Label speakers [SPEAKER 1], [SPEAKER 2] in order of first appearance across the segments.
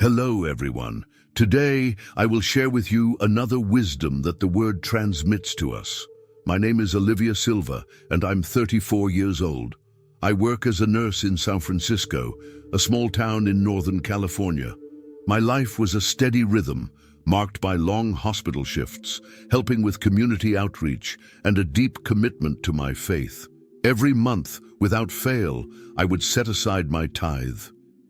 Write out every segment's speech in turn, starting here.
[SPEAKER 1] Hello, everyone. Today, I will share with you another wisdom that the Word transmits to us. My name is Olivia Silva, and I'm 34 years old. I work as a nurse in San Francisco, a small town in Northern California. My life was a steady rhythm, marked by long hospital shifts, helping with community outreach, and a deep commitment to my faith. Every month, without fail, I would set aside my tithe.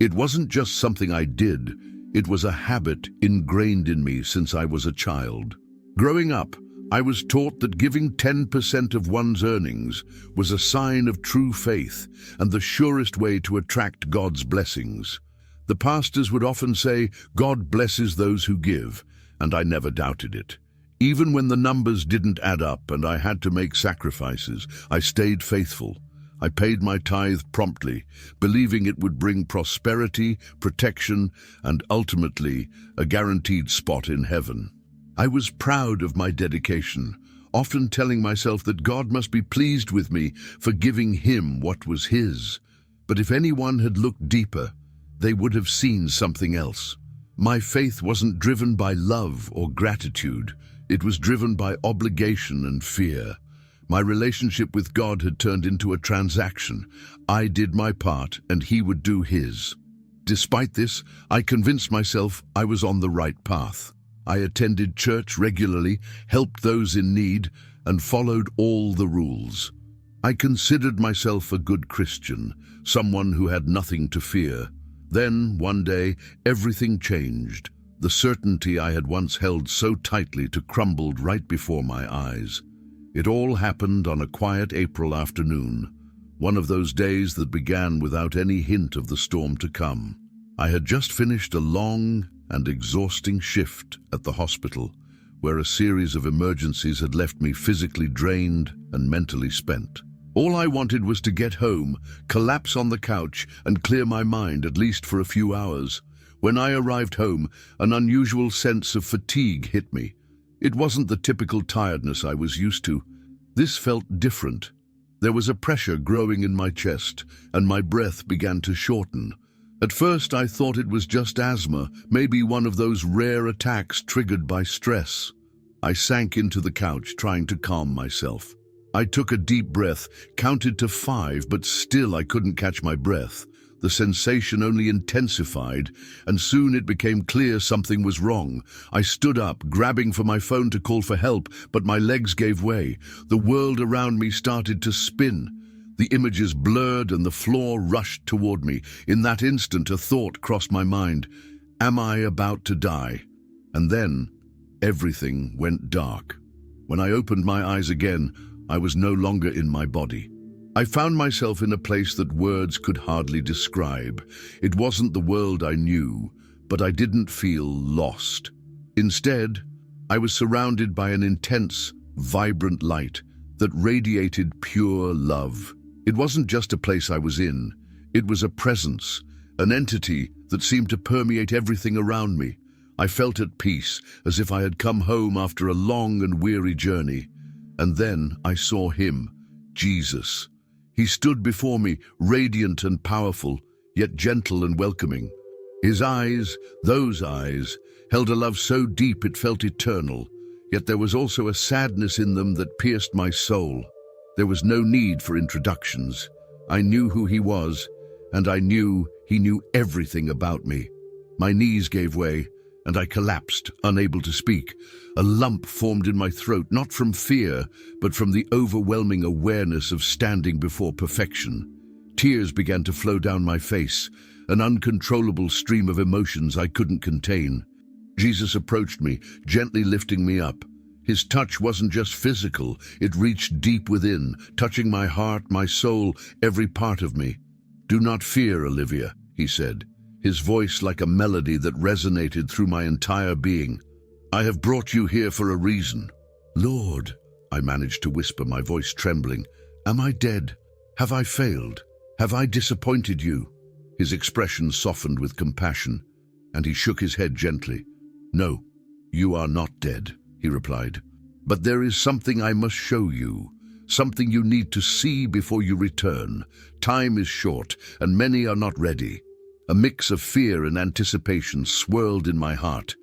[SPEAKER 1] It wasn't just something I did, it was a habit ingrained in me since I was a child. Growing up, I was taught that giving 10% of one's earnings was a sign of true faith and the surest way to attract God's blessings. The pastors would often say, "God blesses those who give," and I never doubted it. Even when the numbers didn't add up and I had to make sacrifices, I stayed faithful. I paid my tithe promptly, believing it would bring prosperity, protection, and ultimately a guaranteed spot in heaven. I was proud of my dedication, often telling myself that God must be pleased with me for giving Him what was His. But if anyone had looked deeper, they would have seen something else. My faith wasn't driven by love or gratitude. It was driven by obligation and fear. My relationship with God had turned into a transaction. I did my part, and He would do His. Despite this, I convinced myself I was on the right path. I attended church regularly, helped those in need, and followed all the rules. I considered myself a good Christian, someone who had nothing to fear. Then, one day, everything changed. The certainty I had once held so tightly crumbled right before my eyes. It all happened on a quiet April afternoon, one of those days that began without any hint of the storm to come. I had just finished a long and exhausting shift at the hospital, where a series of emergencies had left me physically drained and mentally spent. All I wanted was to get home, collapse on the couch, and clear my mind, at least for a few hours. When I arrived home, an unusual sense of fatigue hit me. It wasn't the typical tiredness I was used to. This felt different. There was a pressure growing in my chest, and my breath began to shorten. At first, I thought it was just asthma, maybe one of those rare attacks triggered by stress. I sank into the couch, trying to calm myself. I took a deep breath, counted to 5, but still I couldn't catch my breath. The sensation only intensified, and soon it became clear something was wrong. I stood up, grabbing for my phone to call for help, but my legs gave way. The world around me started to spin. The images blurred and the floor rushed toward me. In that instant, a thought crossed my mind. Am I about to die? And then, everything went dark. When I opened my eyes again, I was no longer in my body. I found myself in a place that words could hardly describe. It wasn't the world I knew, but I didn't feel lost. Instead, I was surrounded by an intense, vibrant light that radiated pure love. It wasn't just a place I was in. It was a presence, an entity that seemed to permeate everything around me. I felt at peace, as if I had come home after a long and weary journey. And then I saw Him, Jesus. He stood before me, radiant and powerful, yet gentle and welcoming. His eyes, those eyes, held a love so deep it felt eternal, yet there was also a sadness in them that pierced my soul. There was no need for introductions. I knew who He was, and I knew He knew everything about me. My knees gave way, and I collapsed, unable to speak. A lump formed in my throat, not from fear, but from the overwhelming awareness of standing before perfection. Tears began to flow down my face, an uncontrollable stream of emotions I couldn't contain. Jesus approached me, gently lifting me up. His touch wasn't just physical, it reached deep within, touching my heart, my soul, every part of me. "Do not fear, Olivia," He said, His voice like a melody that resonated through my entire being. "I have brought you here for a reason." "Lord," I managed to whisper, my voice trembling, "am I dead? Have I failed? Have I disappointed you?" His expression softened with compassion, and He shook His head gently. "No, you are not dead," He replied. "But there is something I must show you, something you need to see before you return. Time is short, and many are not ready." A mix of fear and anticipation swirled in my heart.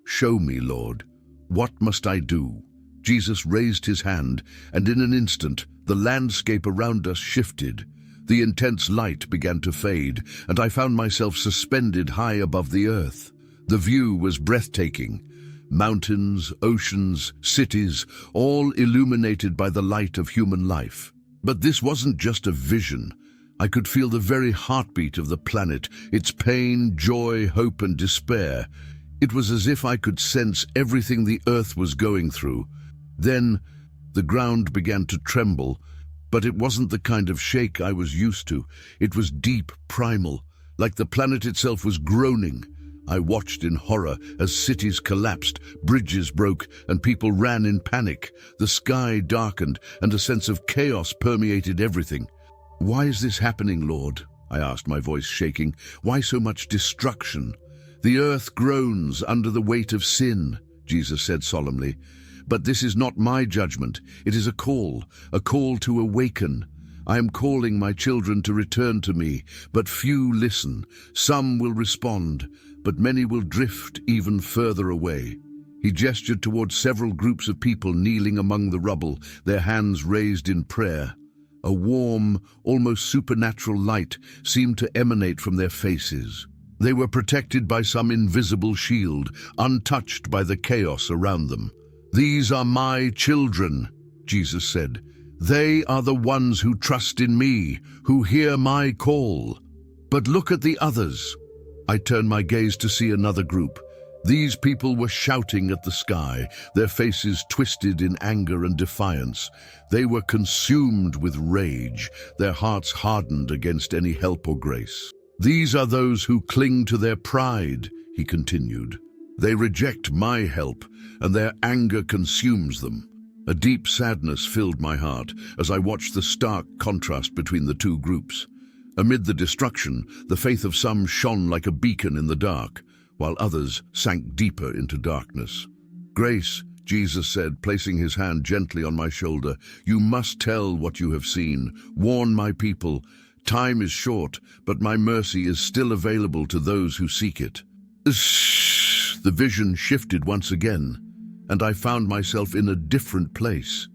[SPEAKER 1] "Show me, Lord. What must I do?" Jesus raised his hand, and in an instant, the landscape around us shifted. The intense light began to fade, and I found myself suspended high above the earth. The view was breathtaking. Mountains, oceans, cities, all illuminated by the light of human life. But this wasn't just a vision. I could feel the very heartbeat of the planet, its pain, joy, hope, and despair. It was as if I could sense everything the earth was going through. Then, the ground began to tremble, but it wasn't the kind of shake I was used to. It was deep, primal, like the planet itself was groaning. I watched in horror as cities collapsed, bridges broke, and people ran in panic. The sky darkened, and a sense of chaos permeated everything. "Why is this happening, Lord?" I asked, my voice shaking. "Why so much destruction?" "The earth groans under the weight of sin," Jesus said solemnly. "But this is not my judgment. It is a call to awaken. I am calling my children to return to me, but few listen. Some will respond, but many will drift even further away." He gestured towards several groups of people kneeling among the rubble, their hands raised in prayer. A warm, almost supernatural light seemed to emanate from their faces. They were protected by some invisible shield, untouched by the chaos around them. "These are my children," Jesus said. "They are the ones who trust in me, who hear my call. But look at the others." I turned my gaze to see another group. These people were shouting at the sky, their faces twisted in anger and defiance. They were consumed with rage, their hearts hardened against any help or grace. "These are those who cling to their pride," he continued. "They reject my help, and their anger consumes them." A deep sadness filled my heart as I watched the stark contrast between the two groups. Amid the destruction, the faith of some shone like a beacon in the dark, while others sank deeper into darkness. "Grace," Jesus said, placing his hand gently on my shoulder, "you must tell what you have seen. Warn my people. Time is short, but my mercy is still available to those who seek it." The vision shifted once again, and I found myself in a different place.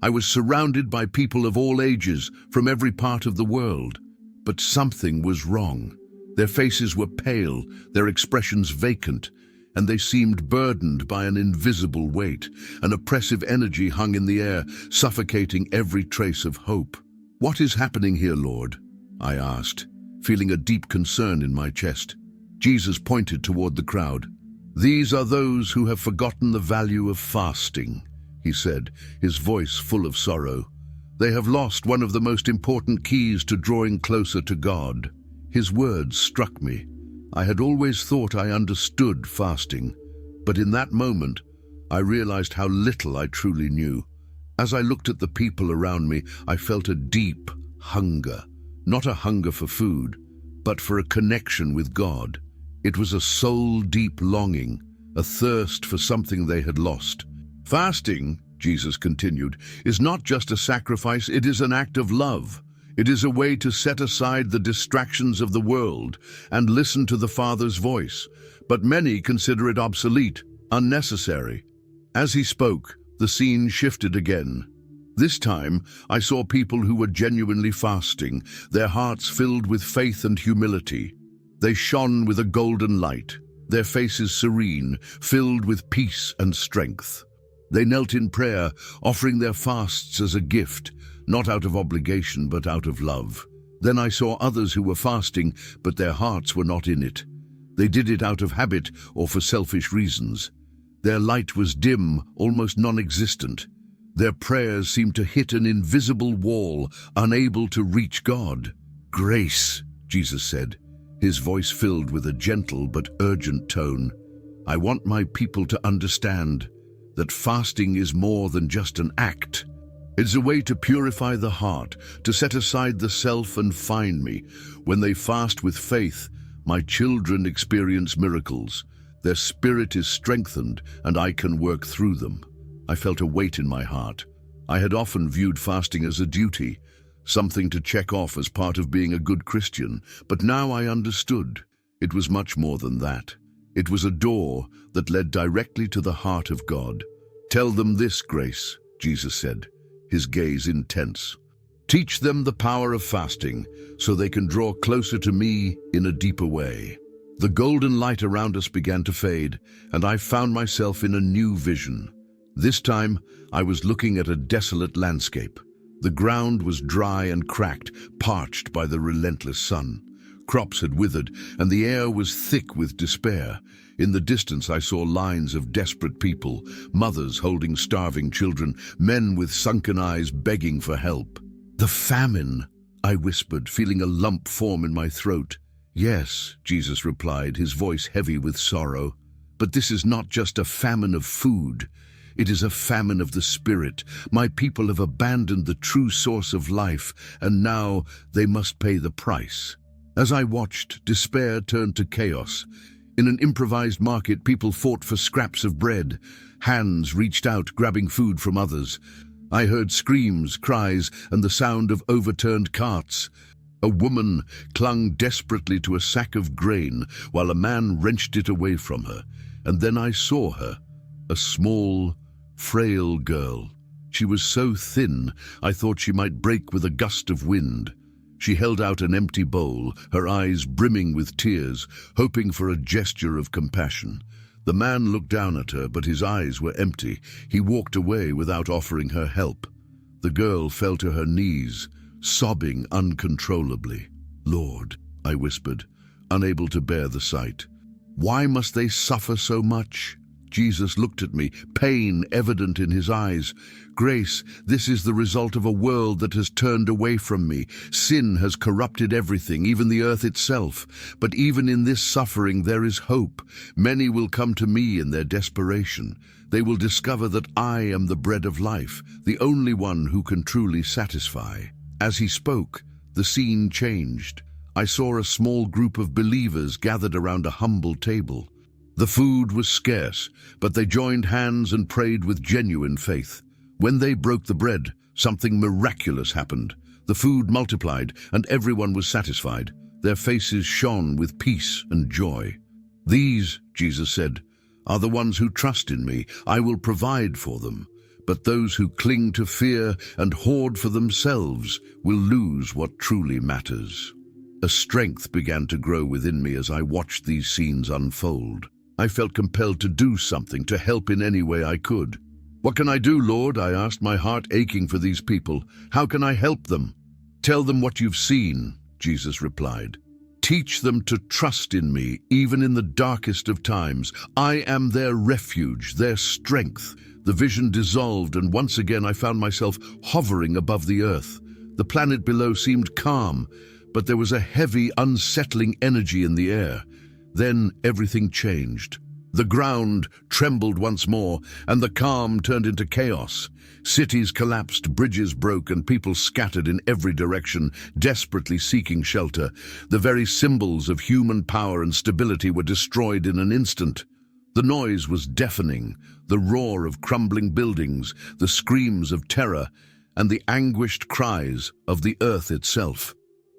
[SPEAKER 1] I was surrounded by people of all ages, from every part of the world. But something was wrong. Their faces were pale, their expressions vacant, and they seemed burdened by an invisible weight. An oppressive energy hung in the air, suffocating every trace of hope. "What is happening here, Lord?" I asked, feeling a deep concern in my chest. Jesus pointed toward the crowd. "These are those who have forgotten the value of fasting," he said, his voice full of sorrow. "They have lost one of the most important keys to drawing closer to God." His words struck me. I had always thought I understood fasting, but in that moment, I realized how little I truly knew. As I looked at the people around me, I felt a deep hunger. Not a hunger for food, but for a connection with God. It was a soul-deep longing, a thirst for something they had lost. "Fasting," Jesus continued, "is not just a sacrifice, it is an act of love. It is a way to set aside the distractions of the world and listen to the Father's voice. But many consider it obsolete, unnecessary." As he spoke, the scene shifted again. This time, I saw people who were genuinely fasting, their hearts filled with faith and humility. They shone with a golden light, their faces serene, filled with peace and strength. They knelt in prayer, offering their fasts as a gift, not out of obligation but out of love. Then I saw others who were fasting, but their hearts were not in it. They did it out of habit or for selfish reasons. Their light was dim, almost non-existent. Their prayers seemed to hit an invisible wall, unable to reach God. "Grace," Jesus said, his voice filled with a gentle but urgent tone. "I want my people to understand that fasting is more than just an act. It's a way to purify the heart, to set aside the self and find me. When they fast with faith, my children experience miracles. Their spirit is strengthened, and I can work through them." I felt a weight in my heart. I had often viewed fasting as a duty, something to check off as part of being a good Christian, but now I understood. It was much more than that. It was a door that led directly to the heart of God. "Tell them this, Grace," Jesus said, his gaze intense. "Teach them the power of fasting so they can draw closer to me in a deeper way." The golden light around us began to fade, and I found myself in a new vision. This time, I was looking at a desolate landscape. The ground was dry and cracked, parched by the relentless sun. Crops had withered, and the air was thick with despair. In the distance, I saw lines of desperate people, mothers holding starving children, men with sunken eyes begging for help. "The famine," I whispered, feeling a lump form in my throat. "Yes," Jesus replied, his voice heavy with sorrow. "But this is not just a famine of food. It is a famine of the spirit. My people have abandoned the true source of life, and now they must pay the price." As I watched, despair turned to chaos. In an improvised market, people fought for scraps of bread. Hands reached out, grabbing food from others. I heard screams, cries, and the sound of overturned carts. A woman clung desperately to a sack of grain while a man wrenched it away from her. And then I saw her, a small, frail girl. She was so thin, I thought she might break with a gust of wind. She held out an empty bowl, her eyes brimming with tears, hoping for a gesture of compassion. The man looked down at her, but his eyes were empty. He walked away without offering her help. The girl fell to her knees, sobbing uncontrollably. "Lord," I whispered, unable to bear the sight. "Why must they suffer so much?" Jesus looked at me, pain evident in his eyes. "Grace, this is the result of a world that has turned away from me. Sin has corrupted everything, even the earth itself. But even in this suffering there is hope. Many will come to me in their desperation. They will discover that I am the bread of life, the only one who can truly satisfy." As he spoke, the scene changed. I saw a small group of believers gathered around a humble table. The food was scarce, but they joined hands and prayed with genuine faith. When they broke the bread, something miraculous happened. The food multiplied, and everyone was satisfied. Their faces shone with peace and joy. "These," Jesus said, "are the ones who trust in me. I will provide for them. But those who cling to fear and hoard for themselves will lose what truly matters." A strength began to grow within me as I watched these scenes unfold. I felt compelled to do something, to help in any way I could. "What can I do, Lord?" I asked, my heart aching for these people. "How can I help them?" "Tell them what you've seen," Jesus replied. "Teach them to trust in me, even in the darkest of times. I am their refuge, their strength." The vision dissolved, and once again I found myself hovering above the earth. The planet below seemed calm, but there was a heavy, unsettling energy in the air. Then everything changed. The ground trembled once more, and the calm turned into chaos. Cities collapsed, bridges broke, and people scattered in every direction, desperately seeking shelter. The very symbols of human power and stability were destroyed in an instant. The noise was deafening, the roar of crumbling buildings, the screams of terror, and the anguished cries of the earth itself.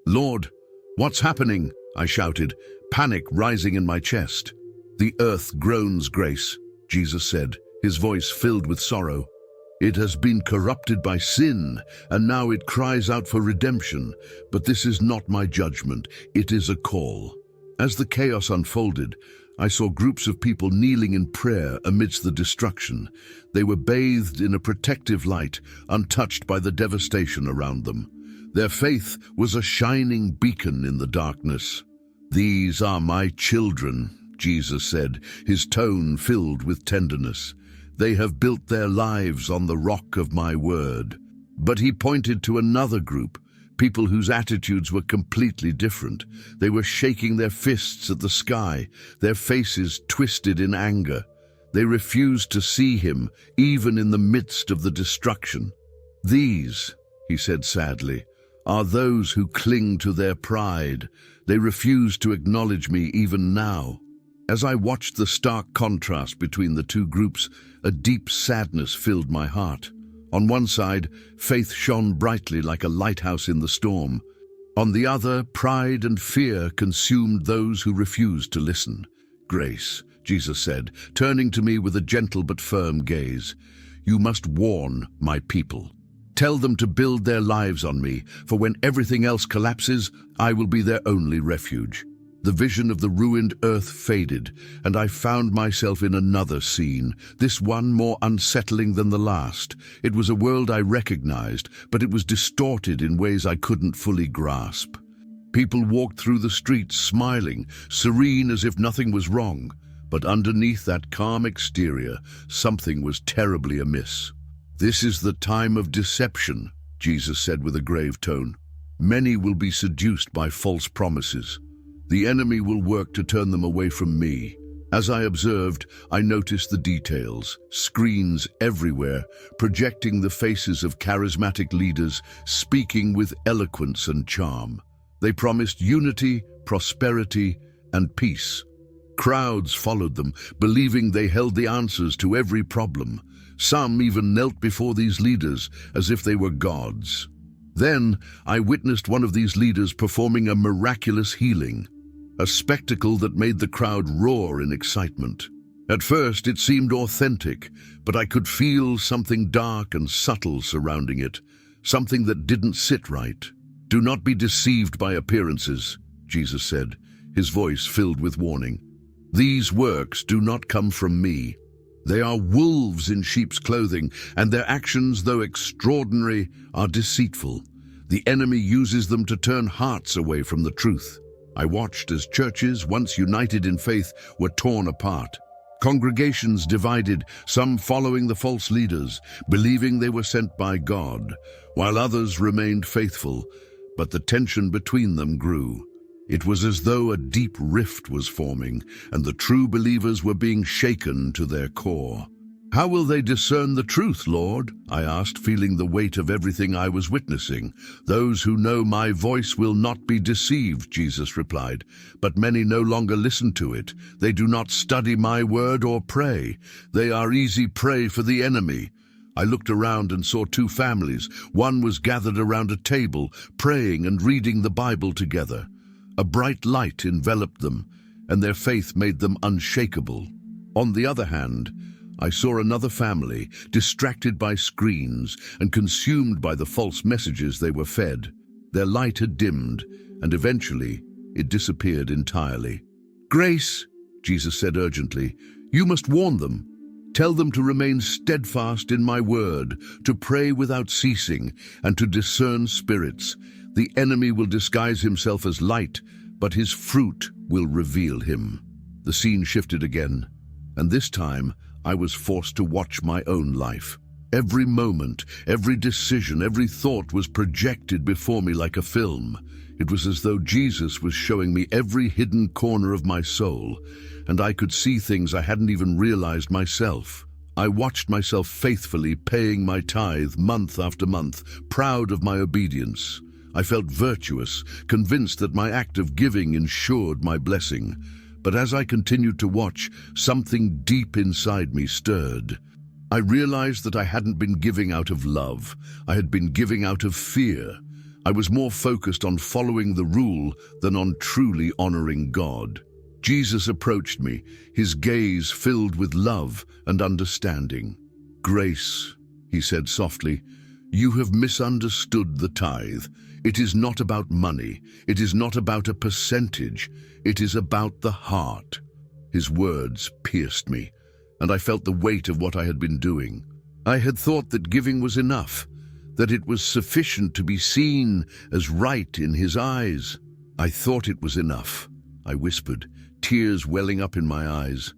[SPEAKER 1] "Lord, what's happening?" I shouted, panic rising in my chest. "The earth groans, Grace," Jesus said, his voice filled with sorrow. "It has been corrupted by sin, and now it cries out for redemption. But this is not my judgment, it is a call." As the chaos unfolded, I saw groups of people kneeling in prayer amidst the destruction. They were bathed in a protective light, untouched by the devastation around them. Their faith was a shining beacon in the darkness. "These are my children," Jesus said, his tone filled with tenderness. "They have built their lives on the rock of my word." But he pointed to another group, people whose attitudes were completely different. They were shaking their fists at the sky, their faces twisted in anger. They refused to see him, even in the midst of the destruction. "These," he said sadly, "are those who cling to their pride. They refuse to acknowledge me even now." As I watched the stark contrast between the two groups, a deep sadness filled my heart. On one side, faith shone brightly like a lighthouse in the storm. On the other, pride and fear consumed those who refused to listen. "Grace," Jesus said, turning to me with a gentle but firm gaze, "you must warn my people. Tell them to build their lives on me, for when everything else collapses, I will be their only refuge." The vision of the ruined earth faded, and I found myself in another scene, this one more unsettling than the last. It was a world I recognized, but it was distorted in ways I couldn't fully grasp. People walked through the streets smiling, serene as if nothing was wrong. But underneath that calm exterior, something was terribly amiss. "This is the time of deception," Jesus said with a grave tone. "Many will be seduced by false promises. The enemy will work to turn them away from me." As I observed, I noticed the details: screens everywhere, projecting the faces of charismatic leaders, speaking with eloquence and charm. They promised unity, prosperity, and peace. Crowds followed them, believing they held the answers to every problem. Some even knelt before these leaders as if they were gods. Then I witnessed one of these leaders performing a miraculous healing, a spectacle that made the crowd roar in excitement. At first it seemed authentic, but I could feel something dark and subtle surrounding it, something that didn't sit right. "Do not be deceived by appearances," Jesus said, his voice filled with warning. "These works do not come from me. They are wolves in sheep's clothing, and their actions, though extraordinary, are deceitful. The enemy uses them to turn hearts away from the truth." I watched as churches, once united in faith, were torn apart. Congregations divided, some following the false leaders, believing they were sent by God, while others remained faithful, but the tension between them grew. It was as though a deep rift was forming, and the true believers were being shaken to their core. "How will they discern the truth, Lord?" I asked, feeling the weight of everything I was witnessing. "Those who know my voice will not be deceived," Jesus replied. "But many no longer listen to it. They do not study my word or pray. They are easy prey for the enemy." I looked around and saw two families. One was gathered around a table, praying and reading the Bible together. A bright light enveloped them, and their faith made them unshakable. On the other hand, I saw another family, distracted by screens and consumed by the false messages they were fed. Their light had dimmed, and eventually it disappeared entirely. "Grace," Jesus said urgently, "you must warn them. Tell them to remain steadfast in my word, to pray without ceasing, and to discern spirits. The enemy will disguise himself as light, but his fruit will reveal him." The scene shifted again, and this time I was forced to watch my own life. Every moment, every decision, every thought was projected before me like a film. It was as though Jesus was showing me every hidden corner of my soul, and I could see things I hadn't even realized myself. I watched myself faithfully paying my tithe month after month, proud of my obedience. I felt virtuous, convinced that my act of giving ensured my blessing. But as I continued to watch, something deep inside me stirred. I realized that I hadn't been giving out of love. I had been giving out of fear. I was more focused on following the rule than on truly honoring God. Jesus approached me, his gaze filled with love and understanding. "Grace," he said softly, "you have misunderstood the tithe. It is not about money. It is not about a percentage. It is about the heart." His words pierced me, and I felt the weight of what I had been doing. I had thought that giving was enough, that it was sufficient to be seen as right in his eyes. "I thought it was enough," I whispered, tears welling up in my eyes.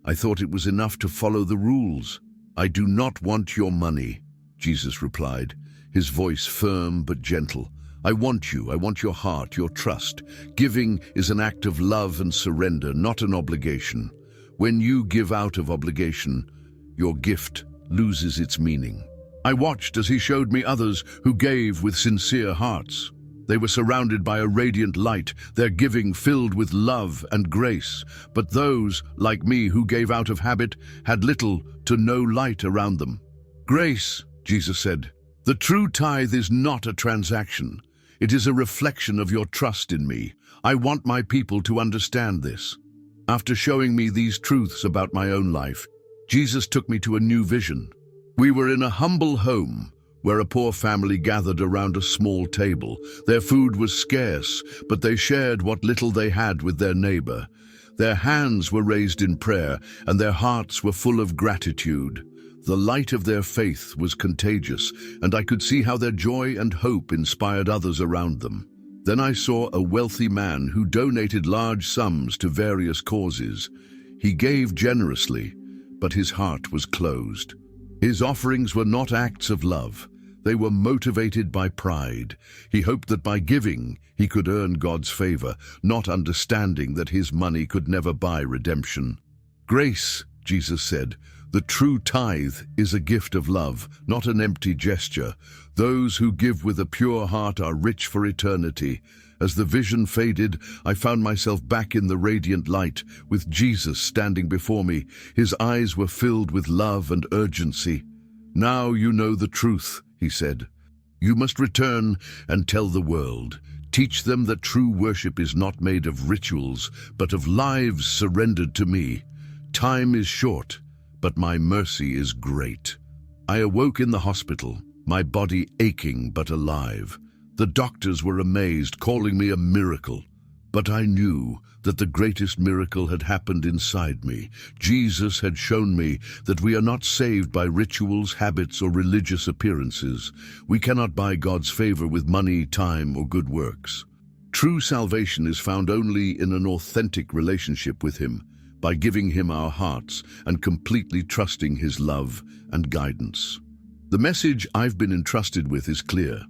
[SPEAKER 1] "I thought it was enough to follow the rules." "I do not want your money," Jesus replied, his voice firm but gentle. "I want you. I want your heart, your trust. Giving is an act of love and surrender, not an obligation. When you give out of obligation, your gift loses its meaning." I watched as he showed me others who gave with sincere hearts. They were surrounded by a radiant light, their giving filled with love and grace. But those, like me, who gave out of habit, had little to no light around them. "Grace," Jesus said, "the true tithe is not a transaction. It is a reflection of your trust in me. I want my people to understand this. After showing me these truths about my own life, Jesus took me to a new vision. We were in a humble home where a poor family gathered around a small table. Their food was scarce, but they shared what little they had with their neighbor. Their hands were raised in prayer, and their hearts were full of gratitude. The light of their faith was contagious, and I could see how their joy and hope inspired others around them. Then I saw a wealthy man who donated large sums to various causes. He gave generously, but his heart was closed. His offerings were not acts of love. They were motivated by pride. He hoped that by giving, he could earn God's favor, not understanding that his money could never buy redemption. Grace, Jesus said, the true tithe is a gift of love, not an empty gesture. Those who give with a pure heart are rich for eternity. As the vision faded, I found myself back in the radiant light, with Jesus standing before me. His eyes were filled with love and urgency. Now you know the truth, he said. You must return and tell the world. Teach them that true worship is not made of rituals, but of lives surrendered to me. Time is short, but my mercy is great. I awoke in the hospital, my body aching but alive. The doctors were amazed, calling me a miracle. But I knew that the greatest miracle had happened inside me. Jesus had shown me that we are not saved by rituals, habits, or religious appearances. We cannot buy God's favor with money, time, or good works. True salvation is found only in an authentic relationship with Him, by giving Him our hearts and completely trusting His love and guidance. The message I've been entrusted with is clear.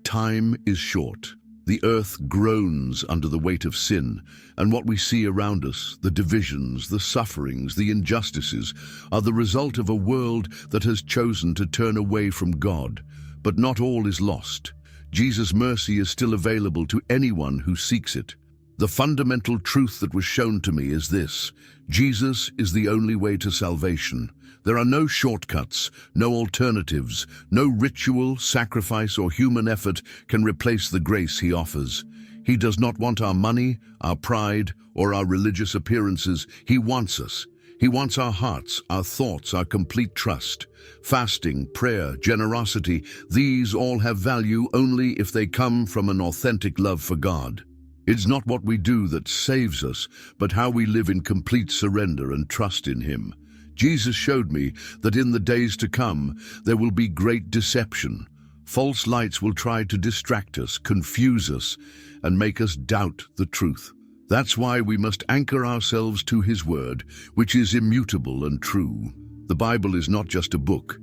[SPEAKER 1] Time is short. The earth groans under the weight of sin, and what we see around us, the divisions, the sufferings, the injustices, are the result of a world that has chosen to turn away from God. But not all is lost. Jesus' mercy is still available to anyone who seeks it. The fundamental truth that was shown to me is this: Jesus is the only way to salvation. There are no shortcuts, no alternatives, no ritual, sacrifice, or human effort can replace the grace He offers. He does not want our money, our pride, or our religious appearances. He wants us. He wants our hearts, our thoughts, our complete trust. Fasting, prayer, generosity, these all have value only if they come from an authentic love for God. It's not what we do that saves us, but how we live in complete surrender and trust in Him. Jesus showed me that in the days to come, there will be great deception. False lights will try to distract us, confuse us, and make us doubt the truth. That's why we must anchor ourselves to His word, which is immutable and true. The Bible is not just a book.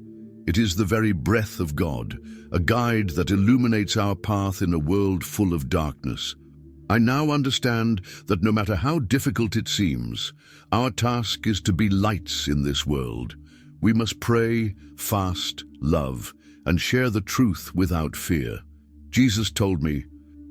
[SPEAKER 1] It is the very breath of God, a guide that illuminates our path in a world full of darkness. I now understand that no matter how difficult it seems, our task is to be lights in this world. We must pray, fast, love, and share the truth without fear. Jesus told me,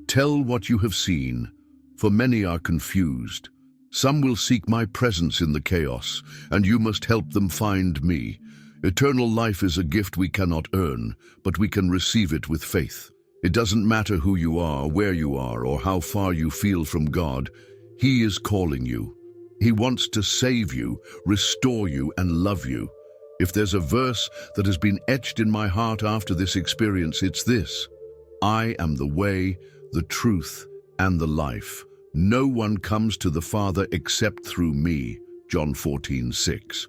[SPEAKER 1] "Tell what you have seen, for many are confused. Some will seek my presence in the chaos, and you must help them find me." Eternal life is a gift we cannot earn, but we can receive it with faith. It doesn't matter who you are, where you are, or how far you feel from God. He is calling you. He wants to save you, restore you, and love you. If there's a verse that has been etched in my heart after this experience, it's this: I am the way, the truth, and the life. No one comes to the Father except through me. John 14:6.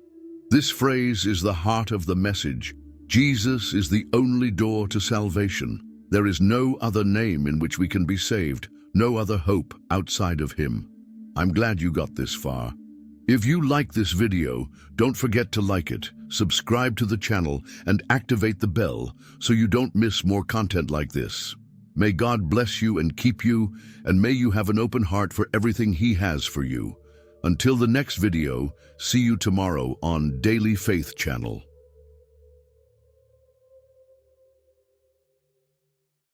[SPEAKER 1] This phrase is the heart of the message. Jesus is the only door to salvation. There is no other name in which we can be saved, no other hope outside of Him. I'm glad you got this far. If you like this video, don't forget to like it, subscribe to the channel, and activate the bell so you don't miss more content like this. May God bless you and keep you, and may you have an open heart for everything He has for you. Until the next video, see you tomorrow on Daily Faith Channel.